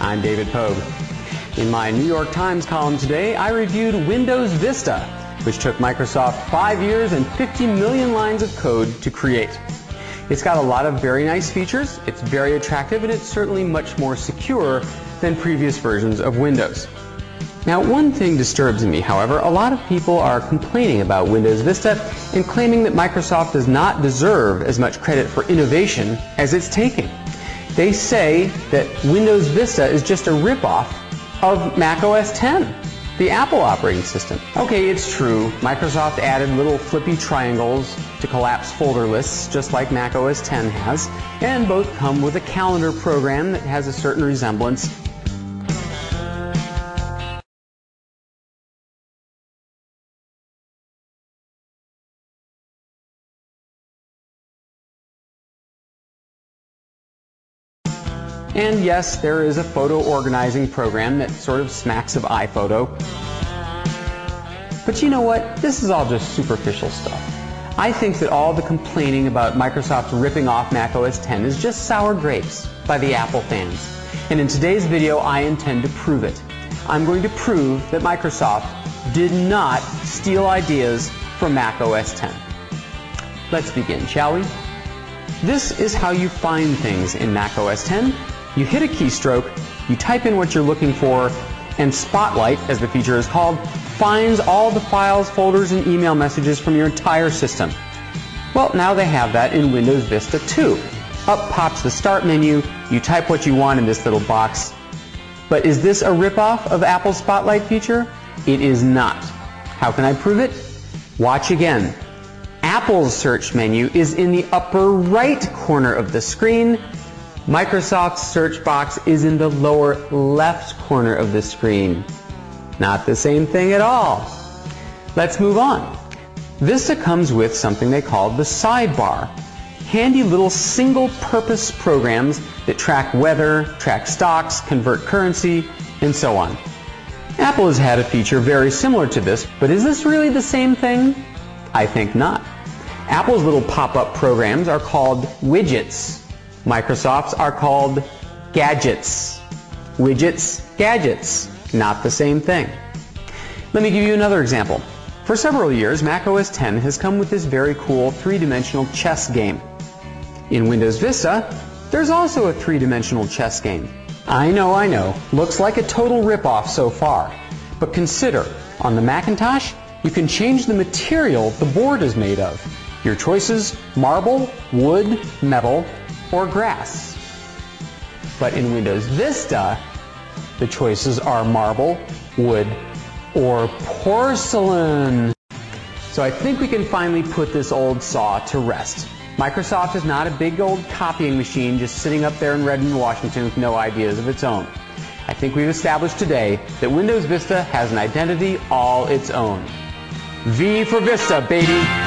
I'm David Pogue. In my New York Times column today, I reviewed Windows Vista, which took Microsoft 5 years and 50 million lines of code to create. It's got a lot of very nice features, it's very attractive, and it's certainly much more secure than previous versions of Windows. Now, one thing disturbs me, however. A lot of people are complaining about Windows Vista and claiming that Microsoft does not deserve as much credit for innovation as it's taking. They say that Windows Vista is just a ripoff of Mac OS X, the Apple operating system. Okay, it's true. Microsoft added little flippy triangles to collapse folder lists, just like Mac OS X has, and both come with a calendar program that has a certain resemblance. And yes, there is a photo organizing program that sort of smacks of iPhoto. But you know what? This is all just superficial stuff. I think that all the complaining about Microsoft ripping off Mac OS X is just sour grapes by the Apple fans. And in today's video, I intend to prove it. I'm going to prove that Microsoft did not steal ideas from Mac OS X. Let's begin, shall we? This is how you find things in Mac OS X. You hit a keystroke, you type in what you're looking for, and Spotlight, as the feature is called, finds all the files, folders, and email messages from your entire system. Well, now they have that in Windows Vista too. Up pops the Start menu, you type what you want in this little box. But is this a ripoff of Apple's Spotlight feature? It is not. How can I prove it? Watch again. Apple's search menu is in the upper right corner of the screen. Microsoft's search box is in the lower left corner of the screen. Not the same thing at all. Let's move on. Vista comes with something they call the sidebar. Handy little single-purpose programs that track weather, track stocks, convert currency, and so on. Apple has had a feature very similar to this, but is this really the same thing? I think not. Apple's little pop-up programs are called widgets. Microsoft's are called gadgets. Widgets, gadgets, not the same thing. Let me give you another example. For several years, Mac OS X has come with this very cool three-dimensional chess game. In Windows Vista, there's also a three-dimensional chess game. I know, looks like a total ripoff so far. But consider, on the Macintosh, you can change the material the board is made of. Your choices: marble, wood, metal, or grass. But in Windows Vista, the choices are marble, wood, or porcelain. So I think we can finally put this old saw to rest. Microsoft is not a big old copying machine just sitting up there in Redmond, Washington with no ideas of its own. I think we've established today that Windows Vista has an identity all its own. V for Vista, baby!